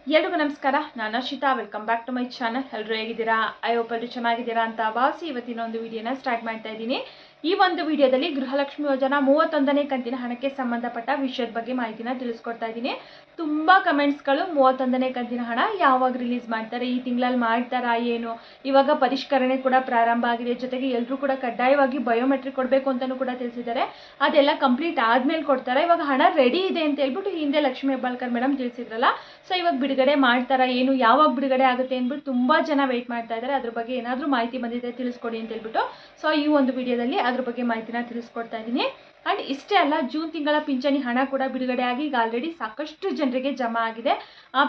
ಎಲ್ರಿಗೂ ನಮಸ್ಕಾರ. ನಾನು Arshita. Welcome back to my channel. ಎಲ್ಲರೂ ಹೇಗಿದ್ದೀರಾ? ಐ ಹೋಪ್ ಎಲ್ಲರೂ ಚೆನ್ನಾಗಿದ್ದೀರಾ ಅಂತ ಭಾವಿಸಿ ಇವತ್ತಿನ ಒಂದು ವಿಡಿಯೋನ ಸ್ಟಾರ್ಟ್ ಮಾಡ್ತಾ ಇದ್ದೀನಿ. ಈ ಒಂದು ವಿಡಿಯೋದಲ್ಲಿ ಗೃಹಲಕ್ಷ್ಮಿ ಯೋಜನಾ 31ನೇ ಕಂತಿನ ಹಣಕ್ಕೆ ಸಂಬಂಧಪಟ್ಟ ವಿಷಯದ ಬಗ್ಗೆ ಮಾಹಿತಿನ ತಿಳಿಸ್ಕೊಡ್ತಾ ಇದ್ದೀನಿ. ತುಂಬ ಕಮೆಂಟ್ಸ್ಗಳು 31ನೇ ಕಂತಿನ ಹಣ ಯಾವಾಗ ರಿಲೀಸ್ ಮಾಡ್ತಾರೆ, ಈ ತಿಂಗಳಲ್ಲಿ ಮಾಡ್ತಾರಾ ಏನು, ಇವಾಗ ಪರಿಷ್ಕರಣೆ ಕೂಡ ಪ್ರಾರಂಭ ಆಗಿದೆ, ಜೊತೆಗೆ ಎಲ್ಲರೂ ಕೂಡ ಕಡ್ಡಾಯವಾಗಿ ಬಯೋಮೆಟ್ರಿಕ್ ಕೊಡಬೇಕು ಅಂತಲೂ ಕೂಡ ತಿಳಿಸಿದ್ದಾರೆ. ಅದೆಲ್ಲ ಕಂಪ್ಲೀಟ್ ಆದಮೇಲೆ ಕೊಡ್ತಾರೆ. ಇವಾಗ ಹಣ ರೆಡಿ ಇದೆ ಅಂತ ಹೇಳ್ಬಿಟ್ಟು ಹಿಂದೆ ಲಕ್ಷ್ಮೀ ಹೆಬ್ಬಾಳ್ಕರ್ ಮೇಡಮ್ ತಿಳಿಸಿದ್ರಲ್ಲ, ಸೊ ಇವಾಗ ಬಿಡುಗಡೆ ಮಾಡ್ತಾರಾ ಏನು, ಯಾವಾಗ ಬಿಡುಗಡೆ ಆಗುತ್ತೆ ಅಂದ್ಬಿಟ್ಟು ತುಂಬ ಜನ ವೆಯ್ಟ್ ಮಾಡ್ತಾ ಇದ್ದಾರೆ. ಅದ್ರ ಬಗ್ಗೆ ಏನಾದರೂ ಮಾಹಿತಿ ಬಂದಿದೆ ತಿಳಿಸ್ಕೊಡಿ ಅಂತ ಹೇಳ್ಬಿಟ್ಟು ಸೊ ಈ ಒಂದು ವಿಡಿಯೋದಲ್ಲಿ ಅದ್ರ ಬಗ್ಗೆ ಮಾಹಿತಿನ ತಿಳಿಸ್ಕೊಡ್ತಾ ಇದ್ದೀನಿ. ಆ್ಯಂಡ್ ಇಷ್ಟೇ ಅಲ್ಲ, ಜೂನ್ ತಿಂಗಳ ಪಿಂಚಣಿ ಹಣ ಕೂಡ ಬಿಡುಗಡೆ ಆಗಿ ಈಗ ಆಲ್ರೆಡಿ ಸಾಕಷ್ಟು ಜನರಿಗೆ ಜಮಾ ಆಗಿದೆ.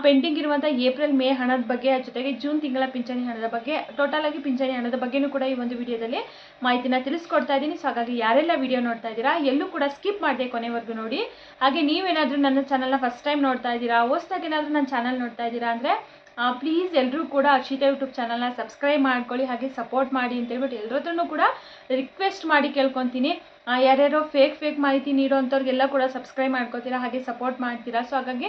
ಪೆಂಡಿಂಗ್ ಇರುವಂಥ ಏಪ್ರಿಲ್ ಮೇ ಹಣದ ಬಗ್ಗೆ, ಜೊತೆಗೆ ಜೂನ್ ತಿಂಗಳ ಪಿಂಚಣಿ ಹಣದ ಬಗ್ಗೆ, ಟೋಟಲ್ ಆಗಿ ಪಿಂಚಣಿ ಹಣದ ಬಗ್ಗೆನೂ ಕೂಡ ಈ ಒಂದು ವಿಡಿಯೋದಲ್ಲಿ ಮಾಹಿತಿನ ತಿಳಿಸ್ಕೊಡ್ತಾ ಇದ್ದೀನಿ. ಸೊ ಹಾಗಾಗಿ ಯಾರೆಲ್ಲ ವಿಡಿಯೋ ನೋಡ್ತಾ ಇದ್ದೀರಾ ಎಲ್ಲೂ ಕೂಡ ಸ್ಕಿಪ್ ಮಾಡದೆ ಕೊನೆವರೆಗೂ ನೋಡಿ. ಹಾಗೆ ನೀವೇನಾದರೂ ನನ್ನ ಚಾನಲ್ನ ಫಸ್ಟ್ ಟೈಮ್ ನೋಡ್ತಾ ಇದ್ದೀರಾ, ಹೊಸದಾಗಿ ಏನಾದರೂ ನನ್ನ ಚಾನಲ್ ನೋಡ್ತಾ ಇದ್ದೀರಾ ಅಂದರೆ ಪ್ಲೀಸ್ ಎಲ್ಲರೂ ಕೂಡ ಅರ್ಷಿತಾ ಯೂಟ್ಯೂಬ್ ಚಾನಲ್ನ ಸಬ್ಸ್ಕ್ರೈಬ್ ಮಾಡ್ಕೊಳ್ಳಿ, ಹಾಗೆ ಸಪೋರ್ಟ್ ಮಾಡಿ ಅಂತ ಹೇಳ್ಬಿಟ್ಟು ಎಲ್ಲರತ್ರನೂ ಕೂಡ ರಿಕ್ವೆಸ್ಟ್ ಮಾಡಿ ಕೇಳ್ಕೊತೀನಿ. ಯಾರ್ಯಾರೋ ಫೇಕ್ ಮಾಹಿತಿ ನೀಡೋವಂಥವ್ರಿಗೆಲ್ಲ ಕೂಡ ಸಬ್ಸ್ಕ್ರೈಬ್ ಮಾಡ್ಕೋತೀರಾ, ಹಾಗೆ ಸಪೋರ್ಟ್ ಮಾಡ್ತೀರಾ. ಸೊ ಹಾಗಾಗಿ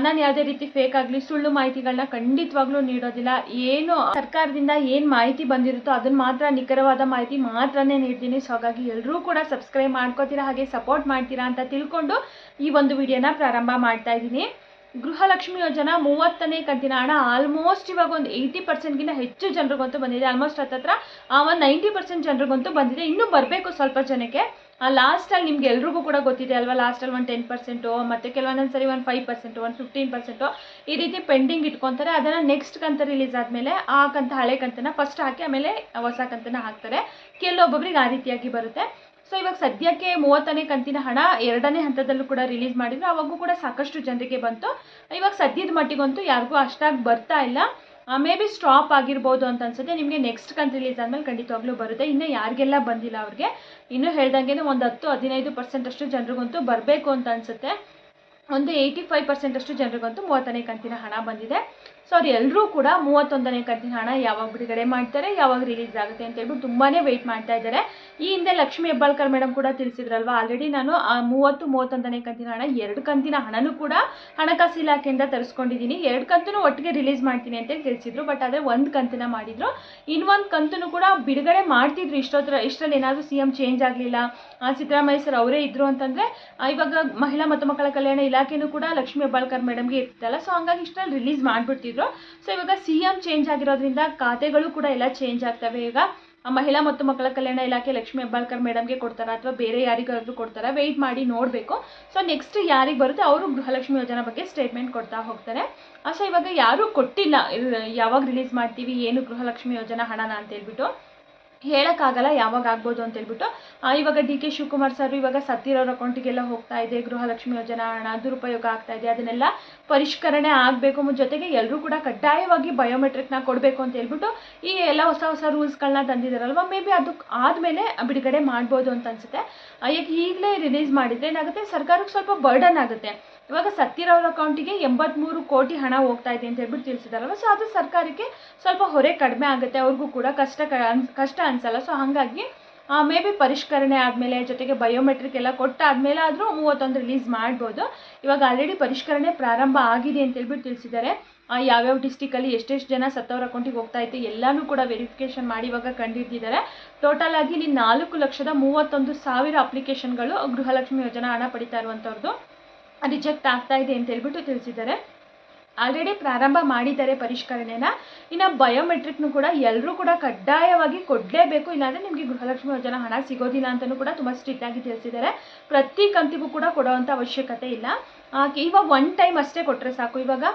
ನಾನು ಯಾವುದೇ ರೀತಿ ಫೇಕ್ ಆಗಲಿ ಸುಳ್ಳು ಮಾಹಿತಿಗಳನ್ನ ಖಂಡಿತವಾಗ್ಲೂ ನೀಡೋದಿಲ್ಲ. ಏನು ಸರ್ಕಾರದಿಂದ ಏನು ಮಾಹಿತಿ ಬಂದಿರುತ್ತೋ ಅದನ್ನು ಮಾತ್ರ, ನಿಖರವಾದ ಮಾಹಿತಿ ಮಾತ್ರನೇ ನೀಡ್ತೀನಿ. ಸೊ ಹಾಗಾಗಿ ಎಲ್ಲರೂ ಕೂಡ ಸಬ್ಸ್ಕ್ರೈಬ್ ಮಾಡ್ಕೋತೀರಾ, ಹಾಗೆ ಸಪೋರ್ಟ್ ಮಾಡ್ತೀರಾ ಅಂತ ತಿಳ್ಕೊಂಡು ಈ ಒಂದು ವಿಡಿಯೋನ ಪ್ರಾರಂಭ ಮಾಡ್ತಾ ಇದ್ದೀನಿ. ಗೃಹಲಕ್ಷ್ಮಿ ಯೋಜನಾ 30ನೇ ಕಂತಿನ ಹಣ ಆಲ್ಮೋಸ್ಟ್ ಇವಾಗ ಒಂದು 80%ಗಿಂತ ಹೆಚ್ಚು ಜನರಿಗಂತೂ ಬಂದಿದೆ. ಆಲ್ಮೋಸ್ಟ್ ಹತ್ತತ್ರ ಒಂದು 90% ಜನರಿಗಂತೂ ಬಂದಿದೆ. ಇನ್ನೂ ಬರಬೇಕು ಸ್ವಲ್ಪ ಜನಕ್ಕೆ. ಲಾಸ್ಟಲ್ಲಿ ನಿಮ್ಗೆ ಎಲ್ರಿಗೂ ಕೂಡ ಗೊತ್ತಿದೆ ಅಲ್ವಾ, ಲಾಸ್ಟಲ್ಲಿ ಒಂದು 10%, ಮತ್ತು ಕೆಲವೊಂದೊಂದು ಸರಿ ಒಂದು 5%, ಒಂದು 15% ಈ ರೀತಿ ಪೆಂಡಿಂಗ್ ಇಟ್ಕೊತಾರೆ. ಅದನ್ನು ನೆಕ್ಸ್ಟ್ ಕಂತು ರಿಲೀಸ್ ಆದಮೇಲೆ ಆ ಕಂತು ಹಳೆ ಕಂತನ್ನು ಫಸ್ಟ್ ಹಾಕಿ ಆಮೇಲೆ ಹೊಸ ಕಂತನ್ನು ಹಾಕ್ತಾರೆ. ಕೆಲವೊಬ್ಬೊಬ್ರಿಗೆ ಆ ರೀತಿಯಾಗಿ ಬರುತ್ತೆ. ಸೊ ಇವಾಗ ಸದ್ಯಕ್ಕೆ 30ನೇ ಕಂತಿನ ಹಣ 2ನೇ ಹಂತದಲ್ಲೂ ಕೂಡ ರಿಲೀಸ್ ಮಾಡಿದ್ರು. ಅವಾಗೂ ಕೂಡ ಸಾಕಷ್ಟು ಜನರಿಗೆ ಬಂತು. ಇವಾಗ ಸದ್ಯದ ಮಟ್ಟಿಗಂತೂ ಯಾರಿಗೂ ಅಷ್ಟಾಗಿ ಬರ್ತಾ ಇಲ್ಲ. ಮೇ ಬಿ ಸ್ಟಾಪ್ ಆಗಿರ್ಬೋದು ಅಂತ ಅನ್ಸುತ್ತೆ. ನಿಮಗೆ ನೆಕ್ಸ್ಟ್ ಕಂತು ರಿಲೀಸ್ ಆದಮೇಲೆ ಖಂಡಿತವಾಗ್ಲೂ ಬರುತ್ತೆ. ಇನ್ನು ಯಾರಿಗೆಲ್ಲ ಬಂದಿಲ್ಲ ಅವ್ರಿಗೆ ಇನ್ನೂ ಹೇಳ್ದಂಗೆ ಒಂದು 10-15% ಅಷ್ಟು ಜನರಿಗಂತೂ ಬರಬೇಕು ಅಂತ ಅನಿಸುತ್ತೆ. ಒಂದು 85% ಅಷ್ಟು ಜನರಿಗಂತೂ 30ನೇ ಕಂತಿನ ಹಣ ಬಂದಿದೆ. ಸೊ ಅವ್ರು ಎಲ್ಲರೂ ಕೂಡ 31ನೇ ಕಂತಿನ ಹಣ ಯಾವಾಗ ಬಿಡುಗಡೆ ಮಾಡ್ತಾರೆ, ಯಾವಾಗ ರಿಲೀಸ್ ಆಗುತ್ತೆ ಅಂತ ಹೇಳ್ಬಿಟ್ಟು ತುಂಬಾ ವೆಯ್ಟ್ ಮಾಡ್ತಾ ಇದ್ದಾರೆ. ಈ ಹಿಂದೆ ಲಕ್ಷ್ಮೀ ಹೆಬ್ಬಾಳ್ಕರ್ ಮೇಡಮ್ ಕೂಡ ತಿಳಿಸಿದ್ರಲ್ವಾ, ಆಲ್ರೆಡಿ ನಾನು 31ನೇ ಕಂತಿನ ಹಣ 2 ಕಂತಿನ ಹಣನೂ ಕೂಡ ಹಣಕಾಸು ಇಲಾಖೆಯಿಂದ ತರಿಸ್ಕೊಂಡಿದ್ದೀನಿ. 2 ಕಂತೂ ಒಟ್ಟಿಗೆ ರಿಲೀಸ್ ಮಾಡ್ತೀನಿ ಅಂತ ತಿಳಿಸಿದ್ರು. ಬಟ್ ಆದರೆ 1 ಕಂತನ್ನ ಮಾಡಿದ್ರು. ಇನ್ನೊಂದು ಕಂತೂ ಕೂಡ ಬಿಡುಗಡೆ ಮಾಡ್ತಿದ್ರು. ಇಷ್ಟರಲ್ಲಿ ಏನಾದರೂ CM ಚೇಂಜ್ ಆಗಲಿಲ್ಲ, ಸಿದ್ದರಾಮಯ್ಯ ಸರ್ ಅವರೇ ಇದ್ರು ಅಂತಂದರೆ ಇವಾಗ ಮಹಿಳಾ ಮತ್ತು ಮಕ್ಕಳ ಕಲ್ಯಾಣ ಇಲಾಖೆನೂ ಕೂಡ ಲಕ್ಷ್ಮೀ ಹೆಬ್ಬಾಳ್ಕರ್ ಮೇಡಮ್ಗೆ ಇರ್ತಲ್ಲ. ಸೊ ಹಂಗಾಗಿ ಇಷ್ಟರಲ್ಲಿ ರಿಲೀಸ್ ಮಾಡಿಬಿಡ್ತಿದ್ರು. ಸೊ ಇವಾಗ CM ಚೇಂಜ್ ಆಗಿರೋದ್ರಿಂದ ಖಾತೆಗಳು ಕೂಡ ಎಲ್ಲ ಚೇಂಜ್ ಆಗ್ತವೆ. ಈಗ ಮಹಿಳಾ ಮತ್ತು ಮಕ್ಕಳ ಕಲ್ಯಾಣ ಇಲಾಖೆ ಲಕ್ಷ್ಮೀ ಹೆಬ್ಬಾಳ್ಕರ್ ಮೇಡಮ್ಗೆ ಕೊಡ್ತಾರಾ ಅಥವಾ ಬೇರೆ ಯಾರಿಗಾದ್ರೂ ಕೊಡ್ತಾರಾ, ವೆಯ್ಟ್ ಮಾಡಿ ನೋಡಬೇಕು. ಸೊ ನೆಕ್ಸ್ಟ್ ಯಾರಿಗೆ ಬರುತ್ತೆ ಅವರು ಗೃಹಲಕ್ಷ್ಮಿ ಯೋಜನಾ ಬಗ್ಗೆ ಸ್ಟೇಟ್ಮೆಂಟ್ ಕೊಡ್ತಾ ಹೋಗ್ತಾರೆ. ಸೊ ಇವಾಗ ಯಾರೂ ಕೊಟ್ಟಿಲ್ಲ ಯಾವಾಗ ರಿಲೀಸ್ ಮಾಡ್ತೀವಿ ಏನು ಗೃಹಲಕ್ಷ್ಮಿ ಯೋಜನಾ ಹಣನ ಅಂತ ಹೇಳ್ಬಿಟ್ಟು ಹೇಳೋಕ್ಕಾಗಲ್ಲ ಯಾವಾಗ ಆಗ್ಬೋದು ಅಂತ ಹೇಳ್ಬಿಟ್ಟು. ಇವಾಗ DK ಶಿವಕುಮಾರ್ ಸರ್ ಇವಾಗ ಸತ್ತಿರೋರ ಅಕೌಂಟಿಗೆಲ್ಲ ಹೋಗ್ತಾ ಇದೆ ಗೃಹಲಕ್ಷ್ಮಿ ಯೋಜನಾ ಹಣ, ದುರುಪಯೋಗ ಆಗ್ತಾ ಇದೆ, ಅದನ್ನೆಲ್ಲ ಪರಿಷ್ಕರಣೆ ಆಗಬೇಕು. ಜೊತೆಗೆ ಎಲ್ಲರೂ ಕೂಡ ಕಡ್ಡಾಯವಾಗಿ ಬಯೋಮೆಟ್ರಿಕ್ನ ಕೊಡಬೇಕು ಅಂತ ಹೇಳ್ಬಿಟ್ಟು ಈ ಎಲ್ಲ ಹೊಸ ರೂಲ್ಸ್ಗಳನ್ನ ತಂದಿದ್ದಾರಲ್ವ, ಮೇ ಬಿ ಅದಕ್ಕೆ ಆದಮೇಲೆ ಬಿಡುಗಡೆ ಮಾಡ್ಬೋದು ಅಂತ ಅನಿಸುತ್ತೆ. ಈಗಲೇ ರಿಲೀಸ್ ಮಾಡಿದರೆ ಏನಾಗುತ್ತೆ, ಸರ್ಕಾರಕ್ಕೆ ಸ್ವಲ್ಪ ಬರ್ಡನ್ ಆಗುತ್ತೆ. ಇವಾಗ ಸತ್ತಿರೋರ ಅಕೌಂಟಿಗೆ 83 ಕೋಟಿ ಹಣ ಹೋಗ್ತಾ ಇದೆ ಅಂತ ಹೇಳ್ಬಿಟ್ಟು ತಿಳಿಸಿದಾರಲ್ವ, ಸೊ ಅದು ಸರ್ಕಾರಕ್ಕೆ ಸ್ವಲ್ಪ ಹೊರೆ ಕಡಿಮೆ ಆಗುತ್ತೆ, ಅವ್ರಿಗೂ ಕೂಡ ಕಷ್ಟ ಅನಿಸಲ್ಲ. ಸೊ ಹಾಗಾಗಿ ಮೇ ಬಿ ಪರಿಷ್ಕರಣೆ ಆದಮೇಲೆ, ಜೊತೆಗೆ ಬಯೋಮೆಟ್ರಿಕ್ ಎಲ್ಲ ಕೊಟ್ಟಾದಮೇಲೆ ಆದರೂ 31 ರಿಲೀಸ್ ಮಾಡ್ಬೋದು. ಇವಾಗ ಆಲ್ರೆಡಿ ಪರಿಷ್ಕರಣೆ ಪ್ರಾರಂಭ ಆಗಿದೆ ಅಂತ ಹೇಳ್ಬಿಟ್ಟು ತಿಳಿಸಿದ್ದಾರೆ. ಯಾವ್ಯಾವ ಡಿಸ್ಟಿಕಲ್ಲಿ ಎಷ್ಟೆಷ್ಟು ಜನ ಸತ್ತವ್ರ ಅಕೌಂಟಿಗೆ ಹೋಗ್ತಾ ಇತ್ತು ಎಲ್ಲನೂ ಕೂಡ ವೆರಿಫಿಕೇಷನ್ ಮಾಡಿ ಇವಾಗ ಕಂಡುಹಿಡಿದಿದ್ದಾರೆ. ಟೋಟಲ್ ಆಗಿ ಇಲ್ಲಿ 4,31,000 ಅಪ್ಲಿಕೇಶನ್ಗಳು ಗೃಹಲಕ್ಷ್ಮಿ ಯೋಜನಾ ಹಣ ಪಡಿತಾ ಇರುವಂಥವ್ರದ್ದು ರಿಜೆಕ್ಟ್ ಆಗ್ತಾ ಇದೆ ಅಂತ ಹೇಳ್ಬಿಟ್ಟು ತಿಳಿಸಿದ್ದಾರೆ. ಆಲ್ರೆಡಿ ಪ್ರಾರಂಭ ಮಾಡಿದ್ದಾರೆ ಪರಿಷ್ಕರಣೆನ. ಇನ್ನು ಬಯೋಮೆಟ್ರಿಕ್ನು ಕೂಡ ಎಲ್ಲರೂ ಕೂಡ ಕಡ್ಡಾಯವಾಗಿ ಕೊಡಲೇಬೇಕು, ಇಲ್ಲಾಂದರೆ ನಿಮಗೆ ಗೃಹಲಕ್ಷ್ಮಿ ಯೋಜನಾ ಹಣ ಸಿಗೋದಿಲ್ಲ ಅಂತಲೂ ಕೂಡ ತುಂಬ ಸ್ಟ್ರಿಕ್ಟ್ ಆಗಿ ತಿಳಿಸಿದ್ದಾರೆ. ಪ್ರತಿ ಕಂತಿಗೂ ಕೂಡ ಕೊಡೋವಂಥ ಅವಶ್ಯಕತೆ ಇಲ್ಲ. ಇವಾಗ 1 ಟೈಮ್ ಅಷ್ಟೇ ಕೊಟ್ಟರೆ ಸಾಕು.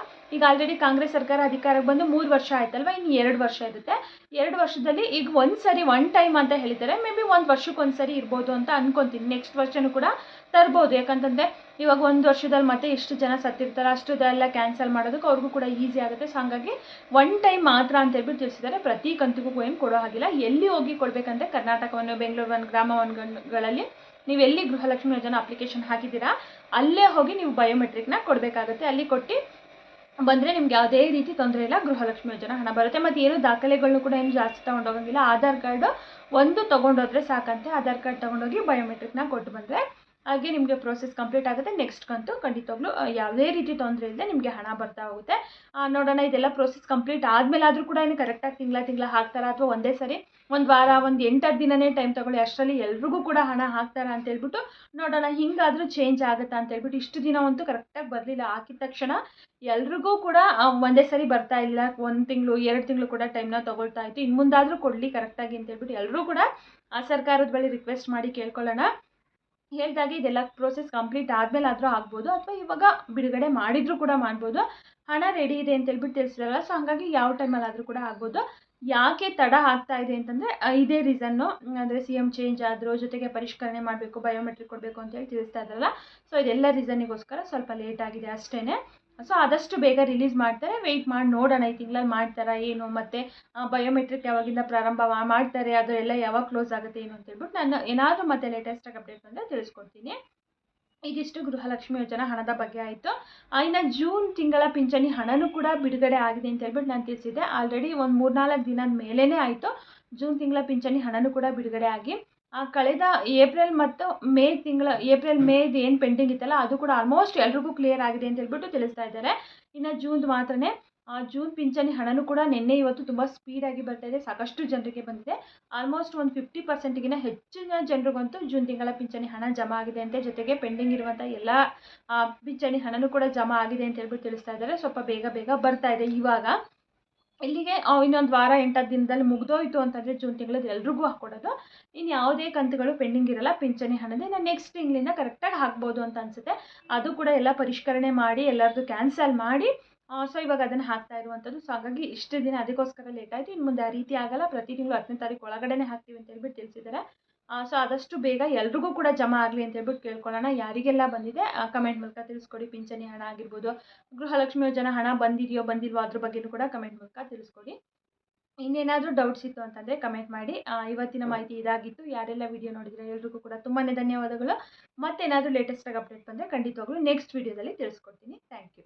ಈಗ ಆಲ್ರೆಡಿ ಕಾಂಗ್ರೆಸ್ ಸರ್ಕಾರ ಅಧಿಕಾರಕ್ಕೆ ಬಂದು 3 ವರ್ಷ ಆಯ್ತಲ್ವ, ಇನ್ನು 2 ವರ್ಷ ಇರುತ್ತೆ. 2 ವರ್ಷದಲ್ಲಿ ಈಗ 1 ಟೈಮ್ ಅಂತ ಹೇಳಿದ್ದಾರೆ. ಮೇ ಬಿ 1 ವರ್ಷಕ್ಕೆ ಸರಿ ಇರ್ಬೋದು ಅಂತ ಅನ್ಕೊತೀನಿ. ನೆಕ್ಸ್ಟ್ ವರ್ಷನೂ ಕೂಡ ತರ್ಬೋದು. ಯಾಕಂತಂದರೆ ಇವಾಗ 1 ವರ್ಷದಲ್ಲಿ ಮತ್ತೆ ಎಷ್ಟು ಜನ ಸತ್ತಿರ್ತಾರೆ ಅಷ್ಟುದೆಲ್ಲ ಕ್ಯಾನ್ಸಲ್ ಮಾಡೋದಕ್ಕೆ ಅವ್ರಿಗೂ ಕೂಡ ಈಸಿ ಆಗುತ್ತೆ. ಸೊ ಹಾಗಾಗಿ 1 ಟೈಮ್ ಮಾತ್ರ ಅಂತ ಹೇಳ್ಬಿಟ್ಟು ತಿಳಿಸಿದ್ದಾರೆ. ಪ್ರತಿ ಕಂತಿಗೂ ಏನು ಕೊಡೋ ಹಾಗಿಲ್ಲ. ಎಲ್ಲಿ ಹೋಗಿ ಕೊಡಬೇಕಂದ್ರೆ ಕರ್ನಾಟಕವನ್ನು, ಬೆಂಗಳೂರು ಗ್ರಾಮ ಒನ್ಗಳಲ್ಲಿ ನೀವು ಎಲ್ಲಿ ಗೃಹಲಕ್ಷ್ಮಿ ಯೋಜನಾ ಅಪ್ಲಿಕೇಶನ್ ಹಾಕಿದ್ದೀರಾ ಅಲ್ಲೇ ಹೋಗಿ ನೀವು ಬಯೋಮೆಟ್ರಿಕ್ನ ಕೊಡಬೇಕಾಗುತ್ತೆ. ಅಲ್ಲಿ ಕೊಟ್ಟು ಬಂದರೆ ನಿಮ್ಗೆ ಯಾವುದೇ ರೀತಿ ತೊಂದರೆ ಇಲ್ಲ, ಗೃಹಲಕ್ಷ್ಮಿ ಯೋಜನಾ ಹಣ ಬರುತ್ತೆ. ಮತ್ತು ಏನು ದಾಖಲೆಗಳನ್ನು ಕೂಡ ಏನು ಜಾಸ್ತಿ ತೊಗೊಂಡೋಗಂಗಿಲ್ಲ. ಆಧಾರ್ ಕಾರ್ಡು ಒಂದು ತೊಗೊಂಡೋದ್ರೆ ಸಾಕಂತೆ. ಆಧಾರ್ ಕಾರ್ಡ್ ತೊಗೊಂಡೋಗಿ ಬಯೋಮೆಟ್ರಿಕ್ನ ಕೊಟ್ಟು ಬಂದರೆ ಹಾಗೆ ನಿಮಗೆ ಪ್ರೋಸೆಸ್ ಕಂಪ್ಲೀಟ್ ಆಗುತ್ತೆ. ನೆಕ್ಸ್ಟ್ ಕಂತು ಖಂಡಿತವಾಗ್ಲೂ ಯಾವುದೇ ರೀತಿ ತೊಂದರೆ ಇಲ್ಲದೆ ನಿಮಗೆ ಹಣ ಬರ್ತಾ ಹೋಗುತ್ತೆ. ನೋಡೋಣ ಇದೆಲ್ಲ ಪ್ರೋಸೆಸ್ ಕಂಪ್ಲೀಟ್ ಆದಮೇಲೆ ಆದರೂ ಕೂಡ ಏನು ಕರೆಕ್ಟಾಗಿ ತಿಂಗಳ ಹಾಕ್ತಾರಾ ಅಥವಾ ಒಂದೇ ಸರಿ ಒಂದು ವಾರ ಒಂದು 8 ದಿನನೇ ಟೈಮ್ ತೊಗೊಳ್ಳಿ ಅಷ್ಟರಲ್ಲಿ ಎಲ್ರಿಗೂ ಕೂಡ ಹಣ ಹಾಕ್ತಾರಾ ಅಂತ ಹೇಳ್ಬಿಟ್ಟು ನೋಡೋಣ. ಹಿಂಗಾದರೂ ಚೇಂಜ್ ಆಗುತ್ತಾ ಅಂತ ಹೇಳ್ಬಿಟ್ಟು ಇಷ್ಟು ದಿನ ಅಂತೂ ಕರೆಕ್ಟಾಗಿ ಬರಲಿಲ್ಲ. ಹಾಕಿದ ತಕ್ಷಣ ಎಲ್ರಿಗೂ ಕೂಡ ಒಂದೇ ಸರಿ ಬರ್ತಾ ಇಲ್ಲ. 1 ತಿಂಗಳು 2 ತಿಂಗಳು ಕೂಡ ಟೈಮ್ನ ತೊಗೊಳ್ತಾ ಇತ್ತು. ಇನ್ನು ಮುಂದಾದರೂ ಕೊಡಲಿ ಕರೆಕ್ಟಾಗಿ ಅಂತ ಹೇಳ್ಬಿಟ್ಟು ಎಲ್ಲರೂ ಕೂಡ ಸರ್ಕಾರದ ಬಳಿ ರಿಕ್ವೆಸ್ಟ್ ಮಾಡಿ ಕೇಳ್ಕೊಳ್ಳೋಣ. ಹೇಳ್ದಾಗೆ ಇದೆಲ್ಲ ಪ್ರೋಸೆಸ್ ಕಂಪ್ಲೀಟ್ ಆದಮೇಲೆ ಆದರೂ ಆಗ್ಬೋದು ಅಥವಾ ಇವಾಗ ಬಿಡುಗಡೆ ಮಾಡಿದರೂ ಕೂಡ ಮಾಡ್ಬೋದು. ಹಣ ರೆಡಿ ಇದೆ ಅಂತ ಹೇಳ್ಬಿಟ್ಟು ತಿಳಿಸಿರಲ್ಲ. ಸೊ ಹಾಗಾಗಿ ಯಾವ ಟೈಮಲ್ಲಿ ಆದರೂ ಕೂಡ ಆಗ್ಬೋದು. ಯಾಕೆ ತಡ ಆಗ್ತಾ ಇದೆ ಅಂತಂದರೆ ಇದೇ ರೀಸನ್ನು, ಅಂದರೆ ಸಿ ಎಮ್ ಚೇಂಜ್ ಆದರೂ ಜೊತೆಗೆ ಪರಿಷ್ಕರಣೆ ಮಾಡಬೇಕು, ಬಯೋಮೆಟ್ರಿಕ್ ಕೊಡಬೇಕು ಅಂತೇಳಿ ತಿಳಿಸ್ತಾ ಇದ್ದಾರಲ್ಲ. ಸೊ ಇದೆಲ್ಲ ರೀಸನ್ನಿಗೋಸ್ಕರ ಸ್ವಲ್ಪ ಲೇಟ್ ಆಗಿದೆ ಅಷ್ಟೇ. ಸೊ ಆದಷ್ಟು ಬೇಗ ರಿಲೀಸ್ ಮಾಡ್ತಾರೆ. ವೆಯ್ಟ್ ಮಾಡಿ ನೋಡೋಣ ಈ ತಿಂಗಳಲ್ಲಿ ಮಾಡ್ತಾರಾ ಏನು, ಮತ್ತು ಬಯೋಮೆಟ್ರಿಕ್ ಯಾವಾಗಿಂದ ಪ್ರಾರಂಭ ಮಾಡ್ತಾರೆ, ಅದು ಎಲ್ಲ ಯಾವಾಗ ಕ್ಲೋಸ್ ಆಗುತ್ತೆ ಏನು ಅಂತ ಹೇಳ್ಬಿಟ್ಟು ನಾನು ಏನಾದರೂ ಮತ್ತೆ ಲೇಟೆಸ್ಟಾಗಿ ಅಪ್ಡೇಟ್ ಬಂದರೆ ತಿಳಿಸ್ಕೊಡ್ತೀನಿ. ಇದಿಷ್ಟು ಗೃಹಲಕ್ಷ್ಮಿ ಯೋಜನಾ ಹಣದ ಬಗ್ಗೆ ಆಯಿತು. ಇನ್ನು ಜೂನ್ ತಿಂಗಳ ಪಿಂಚಣಿ ಹಣನೂ ಕೂಡ ಬಿಡುಗಡೆ ಆಗಿದೆ ಅಂತ ಹೇಳ್ಬಿಟ್ಟು ನಾನು ತಿಳಿಸಿದ್ದೆ. ಆಲ್ರೆಡಿ ಒಂದು 3-4 ದಿನದ ಮೇಲೇ ಆಯಿತು ಜೂನ್ ತಿಂಗಳ ಪಿಂಚಣಿ ಹಣನೂ ಕೂಡ ಬಿಡುಗಡೆ ಆಗಿ. ಕಳೆದ ಏಪ್ರಿಲ್ ಮತ್ತು ಮೇದು ಏನು ಪೆಂಡಿಂಗ್ ಇತ್ತಲ್ಲ ಅದು ಕೂಡ ಆಲ್ಮೋಸ್ಟ್ ಎಲ್ರಿಗೂ ಕ್ಲಿಯರ್ ಆಗಿದೆ ಅಂತ ಹೇಳ್ಬಿಟ್ಟು ತಿಳಿಸ್ತಾ ಇದ್ದಾರೆ. ಇನ್ನು ಜೂನ್ದು ಮಾತ್ರನೇ ಜೂನ್ ಪಿಂಚಣಿ ಹಣನೂ ಕೂಡ ನಿನ್ನೆ ಇವತ್ತು ತುಂಬ ಸ್ಪೀಡಾಗಿ ಬರ್ತಾ ಇದೆ. ಸಾಕಷ್ಟು ಜನರಿಗೆ ಬಂದಿದೆ. ಆಲ್ಮೋಸ್ಟ್ ಒಂದು 50%ಗಿಂತ ಹೆಚ್ಚಿನ ಜನರಿಗಂತೂ ಜೂನ್ ತಿಂಗಳ ಪಿಂಚಣಿ ಹಣ ಜಮಾ ಆಗಿದೆ ಅಂತೆ. ಜೊತೆಗೆ ಪೆಂಡಿಂಗ್ ಇರುವಂಥ ಎಲ್ಲ ಪಿಂಚಣಿ ಹಣನೂ ಕೂಡ ಜಮಾ ಆಗಿದೆ ಅಂತ ಹೇಳ್ಬಿಟ್ಟು ತಿಳಿಸ್ತಾ ಇದ್ದಾರೆ. ಸ್ವಲ್ಪ ಬೇಗ ಬರ್ತಾ ಇದೆ. ಇವಾಗ ಇಲ್ಲಿಗೆ ಇನ್ನೊಂದು ವಾರ 8 ದಿನದಲ್ಲಿ ಮುಗಿದೋಯ್ತು ಅಂತಂದರೆ ಜೂನ್ ತಿಂಗಳದ್ದು ಎಲ್ರಿಗೂ ಹಾಕ್ಕೊಡೋದು. ಇನ್ನು ಯಾವುದೇ ಕಂತುಗಳು ಪೆಂಡಿಂಗ್ ಇರಲ್ಲ ಪಿಂಚಣಿ ಹಣದ. ಇನ್ನು ನೆಕ್ಸ್ಟ್ ತಿಂಗಳಿಂದ ಕರೆಕ್ಟಾಗಿ ಹಾಕ್ಬೋದು ಅಂತ ಅನಿಸುತ್ತೆ. ಅದು ಕೂಡ ಎಲ್ಲ ಪರಿಷ್ಕರಣೆ ಮಾಡಿ ಎಲ್ಲರದ್ದು ಕ್ಯಾನ್ಸಲ್ ಮಾಡಿ ಸೊ ಇವಾಗ ಅದನ್ನು ಹಾಕ್ತಾ ಇರುವಂಥದ್ದು. ಸೊ ಹಾಗಾಗಿ ಇಷ್ಟು ದಿನ ಅದಕ್ಕೋಸ್ಕರ ಲೇಟ್ ಆಯಿತು. ಇನ್ನು ಮುಂದೆ ಆ ರೀತಿ ಆಗಲ್ಲ. ಪ್ರತಿ ತಿಂಗಳು 10ನೇ ತಾರೀಕು ಒಳಗಡೆ ಹಾಕ್ತೀವಿ ಅಂತ ಹೇಳ್ಬಿಟ್ಟು ತಿಳಿಸಿದ್ದಾರೆ. ಸೊ ಆದಷ್ಟು ಬೇಗ ಎಲ್ರಿಗೂ ಕೂಡ ಜಮಾ ಆಗಲಿ ಅಂತ ಹೇಳ್ಬಿಟ್ಟು ಕೇಳ್ಕೊಳ್ಳೋಣ. ಯಾರಿಗೆಲ್ಲ ಬಂದಿದೆ ಕಮೆಂಟ್ ಮೂಲಕ ತಿಳಿಸ್ಕೊಡಿ. ಪಿಂಚಣಿ ಹಣ ಆಗಿರ್ಬೋದು, ಗೃಹಲಕ್ಷ್ಮಿ ಯೋಜನಾ ಹಣ ಬಂದಿಲ್ವೋ ಅದ್ರ ಬಗ್ಗೆಯೂ ಕೂಡ ಕಮೆಂಟ್ ಮೂಲಕ ತಿಳಿಸ್ಕೊಡಿ. ಇನ್ನೇನಾದರೂ ಡೌಟ್ಸ್ ಇತ್ತು ಅಂತಂದರೆ ಕಮೆಂಟ್ ಮಾಡಿ. ಇವತ್ತಿನ ಮಾಹಿತಿ ಇದಾಗಿತ್ತು. ಯಾರೆಲ್ಲ ವಿಡಿಯೋ ನೋಡಿದರೆ ಎಲ್ರಿಗೂ ಕೂಡ ತುಂಬಾ ಧನ್ಯವಾದಗಳು. ಮತ್ತೇನಾದರೂ ಲೇಟೆಸ್ಟಾಗಿ ಅಪ್ಡೇಟ್ ಬಂದರೆ ಖಂಡಿತವಾಗ್ಲೂ ನೆಕ್ಸ್ಟ್ ವಿಡಿಯೋದಲ್ಲಿ ತಿಳಿಸ್ಕೊಡ್ತೀನಿ. Thank you.